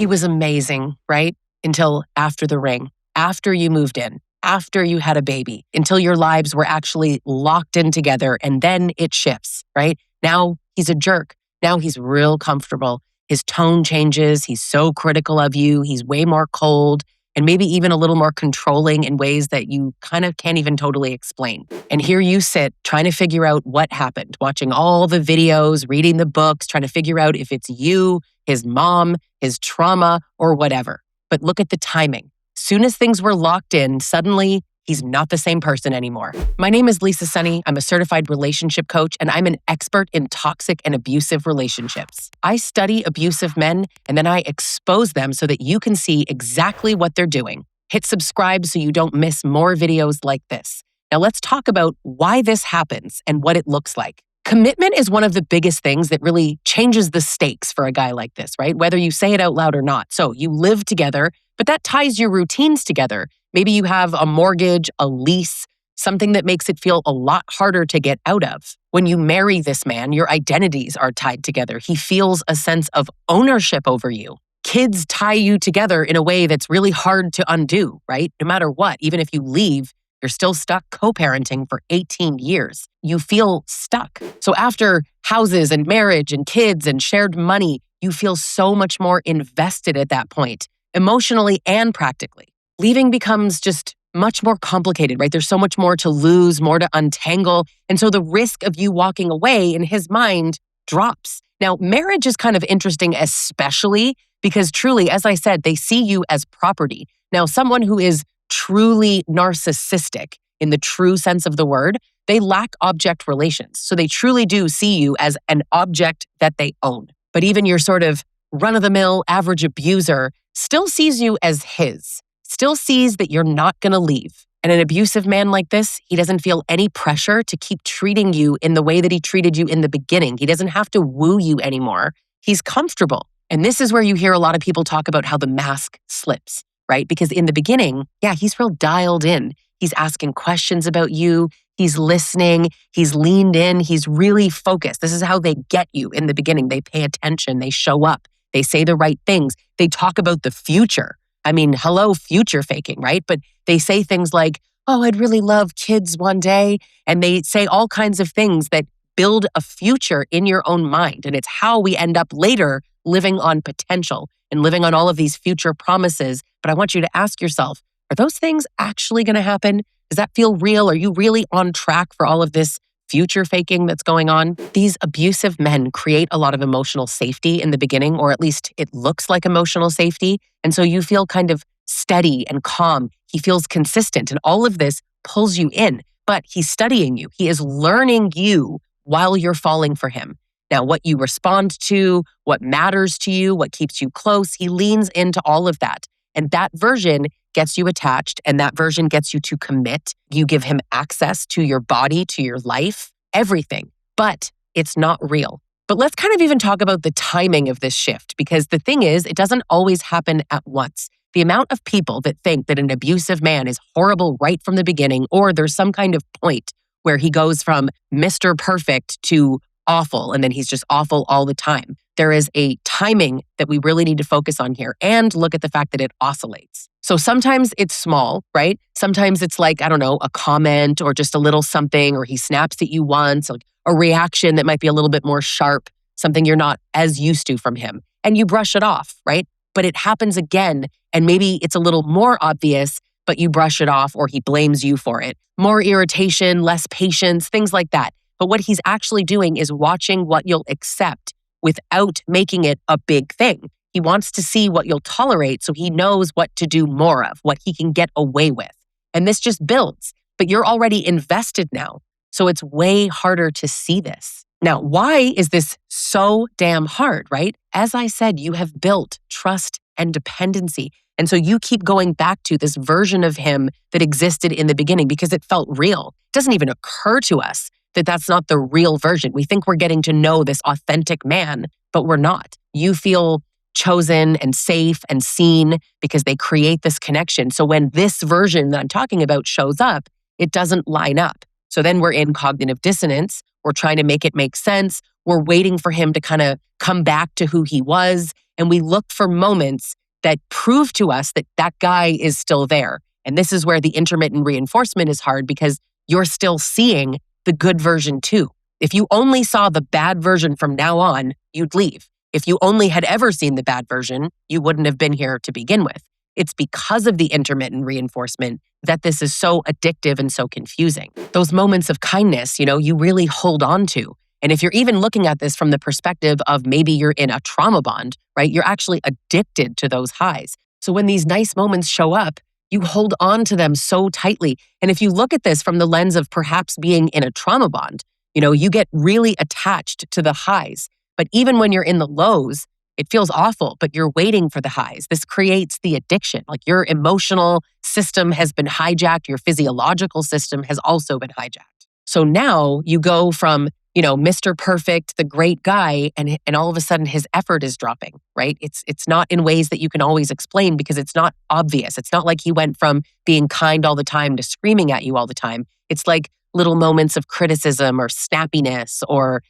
He was amazing, right? Until after the ring, after you moved in, after you had a baby, until your lives were actually locked in together, and then it shifts, right? Now he's a jerk. Now he's real comfortable. His tone changes. He's so critical of you. He's way more cold and maybe even a little more controlling in ways that you kind of can't even totally explain. And here you sit trying to figure out what happened, watching all the videos, reading the books, trying to figure out if it's you, his mom, his trauma, or whatever. But look at the timing. Soon as things were locked in, suddenly he's not the same person anymore. My name is Lisa Sonni. I'm a certified relationship coach, and I'm an expert in toxic and abusive relationships. I study abusive men, and then I expose them so that you can see exactly what they're doing. Hit subscribe so you don't miss more videos like this. Now let's talk about why this happens and what it looks like. Commitment is one of the biggest things that really changes the stakes for a guy like this, right? Whether you say it out loud or not. So you live together, but that ties your routines together. Maybe you have a mortgage, a lease, something that makes it feel a lot harder to get out of. When you marry this man, your identities are tied together. He feels a sense of ownership over you. Kids tie you together in a way that's really hard to undo, right? No matter what, even if you leave, you're still stuck co-parenting for 18 years. You feel stuck. So after houses and marriage and kids and shared money, you feel so much more invested at that point, emotionally and practically. Leaving becomes just much more complicated, right? There's so much more to lose, more to untangle. And so the risk of you walking away in his mind drops. Now, marriage is kind of interesting, especially because truly, as I said, they see you as property. Now, someone who is truly narcissistic in the true sense of the word, they lack object relations. So they truly do see you as an object that they own. But even your sort of run-of-the-mill average abuser still sees you as his, still sees that you're not going to leave. And an abusive man like this, he doesn't feel any pressure to keep treating you in the way that he treated you in the beginning. He doesn't have to woo you anymore. He's comfortable. And this is where you hear a lot of people talk about how the mask slips, right? Because in the beginning, yeah, he's real dialed in. He's asking questions about you. He's listening. He's leaned in. He's really focused. This is how they get you in the beginning. They pay attention. They show up. They say the right things. They talk about the future. I mean, hello, future faking, right? But they say things like, oh, I'd really love kids one day. And they say all kinds of things that build a future in your own mind. And it's how we end up later living on potential and living on all of these future promises. But I want you to ask yourself, are those things actually going to happen? Does that feel real? Are you really on track for all of this future faking that's going on? These abusive men create a lot of emotional safety in the beginning, or at least it looks like emotional safety. And so you feel kind of steady and calm. He feels consistent, and all of this pulls you in. But he's studying you. He is learning you while you're falling for him. Now, what you respond to, what matters to you, what keeps you close, he leans into all of that. And that version gets you attached, and that version gets you to commit. You give him access to your body, to your life, everything. But it's not real. But let's kind of even talk about the timing of this shift, because the thing is, it doesn't always happen at once. The amount of people that think that an abusive man is horrible right from the beginning, or there's some kind of point where he goes from Mr. Perfect to awful, and then he's just awful all the time. There is a timing that we really need to focus on here and look at the fact that it oscillates. So sometimes it's small, right? Sometimes it's like, I don't know, a comment or just a little something, or he snaps at you once, like a reaction that might be a little bit more sharp, something you're not as used to from him, and you brush it off, right? But it happens again, and maybe it's a little more obvious, but you brush it off or he blames you for it. More irritation, less patience, things like that. But what he's actually doing is watching what you'll accept without making it a big thing. He wants to see what you'll tolerate so he knows what to do more of, what he can get away with. And this just builds, but you're already invested now. So it's way harder to see this. Now, why is this so damn hard, right? As I said, you have built trust and dependency. And so you keep going back to this version of him that existed in the beginning because it felt real. It doesn't even occur to us that that's not the real version. We think we're getting to know this authentic man, but we're not. You feel chosen and safe and seen because they create this connection. So when this version that I'm talking about shows up, it doesn't line up. So then we're in cognitive dissonance. We're trying to make it make sense. we're waiting for him to kind of come back to who he was. And we look for moments that prove to us that that guy is still there. And this is where the intermittent reinforcement is hard because you're still seeing the good version too. If you only saw the bad version from now on, you'd leave. If you only had ever seen the bad version, you wouldn't have been here to begin with. It's because of the intermittent reinforcement that this is so addictive and so confusing. Those moments of kindness, you really hold on to. And if you're even looking at this from the perspective of maybe you're in a trauma bond, right? You're actually addicted to those highs. So when these nice moments show up, you hold on to them so tightly. And if you look at this from the lens of perhaps being in a trauma bond, you get really attached to the highs. But even when you're in the lows, it feels awful, but you're waiting for the highs. This creates the addiction. Like your emotional system has been hijacked. Your physiological system has also been hijacked. So now you go from, Mr. Perfect, the great guy, and all of a sudden his effort is dropping, right? It's not in ways that you can always explain because it's not obvious. It's not like he went from being kind all the time to screaming at you all the time. It's like little moments of criticism or snappiness or,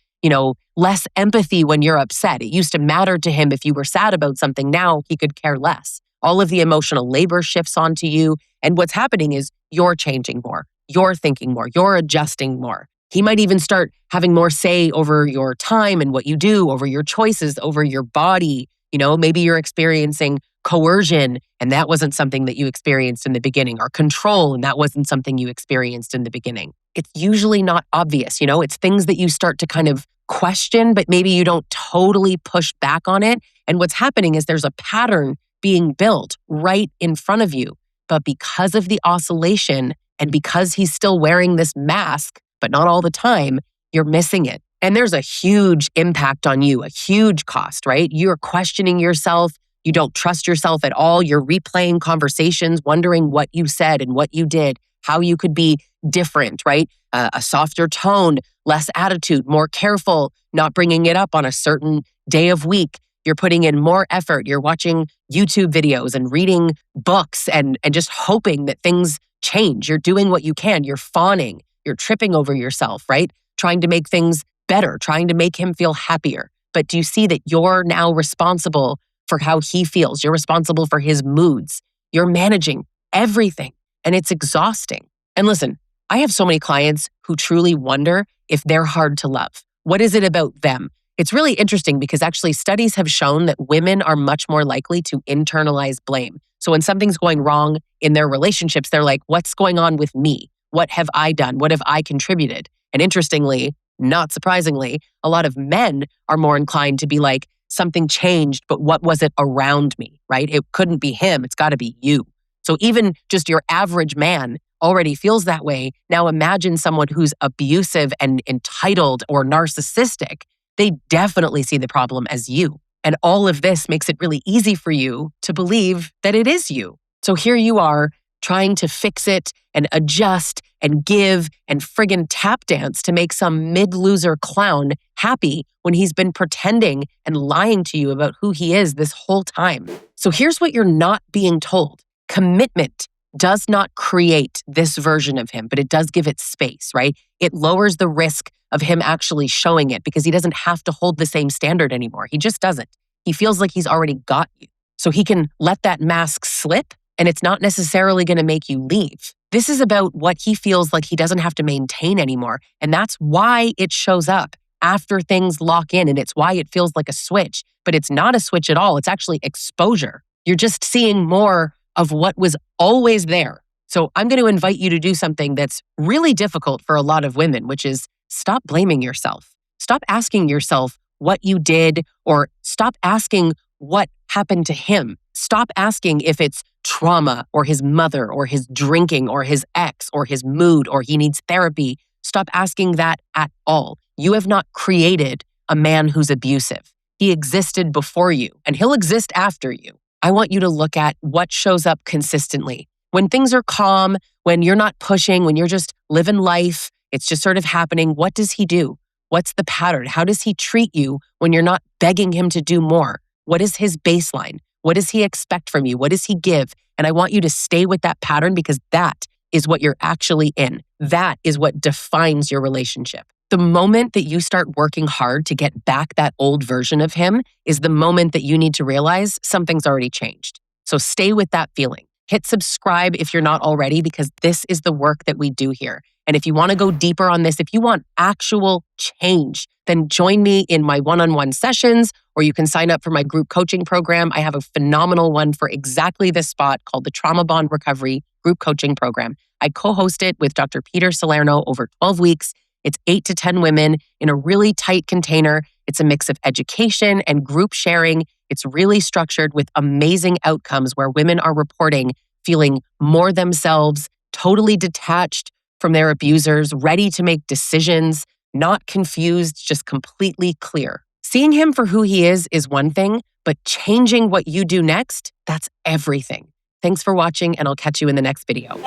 less empathy when you're upset. It used to matter to him if you were sad about something. Now he could care less. All of the emotional labor shifts onto you. And what's happening is you're changing more. You're thinking more. You're adjusting more. He might even start having more say over your time and what you do, over your choices, over your body. Maybe you're experiencing coercion and that wasn't something that you experienced in the beginning, or control and that wasn't something you experienced in the beginning. It's usually not obvious. It's things that you start to kind of question, but maybe you don't totally push back on it. And what's happening is there's a pattern being built right in front of you. But because of the oscillation and because he's still wearing this mask, but not all the time, you're missing it. And there's a huge impact on you, a huge cost, right? You're questioning yourself. You don't trust yourself at all. You're replaying conversations, wondering what you said and what you did, how you could be different, right? A softer tone, less attitude, more careful, not bringing it up on a certain day of week. You're putting in more effort. You're watching YouTube videos and reading books and just hoping that things change. You're doing what you can. You're fawning. You're tripping over yourself, right? Trying to make things better, trying to make him feel happier. But do you see that you're now responsible for how he feels? You're responsible for his moods. You're managing everything, and it's exhausting. And listen, I have so many clients who truly wonder if they're hard to love. What is it about them? It's really interesting because actually studies have shown that women are much more likely to internalize blame. So when something's going wrong in their relationships, they're like, what's going on with me? What have I done? What have I contributed? And interestingly, not surprisingly, a lot of men are more inclined to be like, something changed, but what was it around me, right? It couldn't be him. It's got to be you. So even just your average man already feels that way. Now imagine someone who's abusive and entitled or narcissistic. They definitely see the problem as you. And all of this makes it really easy for you to believe that it is you. So here you are trying to fix it and adjust and give and friggin' tap dance to make some mid-loser clown happy when he's been pretending and lying to you about who he is this whole time. So here's what you're not being told. Commitment does not create this version of him, but it does give it space, right? It lowers the risk of him actually showing it because he doesn't have to hold the same standard anymore. He just doesn't. He feels like he's already got you. So he can let that mask slip and it's not necessarily going to make you leave. This is about what he feels like he doesn't have to maintain anymore. And that's why it shows up after things lock in, and it's why it feels like a switch. But it's not a switch at all. It's actually exposure. You're just seeing more of what was always there. So I'm going to invite you to do something that's really difficult for a lot of women, which is stop blaming yourself. Stop asking yourself what you did, or stop asking what happened to him. Stop asking if it's trauma or his mother or his drinking or his ex or his mood or he needs therapy. Stop asking that at all. You have not created a man who's abusive. He existed before you and he'll exist after you. I want you to look at what shows up consistently. When things are calm, when you're not pushing, when you're just living life, it's just sort of happening. What does he do? What's the pattern? How does he treat you when you're not begging him to do more? What is his baseline? What does he expect from you? What does he give? And I want you to stay with that pattern because that is what you're actually in. That is what defines your relationship. The moment that you start working hard to get back that old version of him is the moment that you need to realize something's already changed. So stay with that feeling. Hit subscribe if you're not already, because this is the work that we do here. And if you want to go deeper on this, if you want actual change, then join me in my one-on-one sessions, or you can sign up for my group coaching program. I have a phenomenal one for exactly this spot called the Trauma Bond Recovery Group Coaching Program. I co-host it with Dr. Peter Salerno over 12 weeks. It's 8 to 10 women in a really tight container. It's a mix of education and group sharing. It's really structured with amazing outcomes where women are reporting feeling more themselves, totally detached from their abusers, ready to make decisions, not confused, just completely clear. Seeing him for who he is one thing, but changing what you do next, that's everything. Thanks for watching, and I'll catch you in the next video.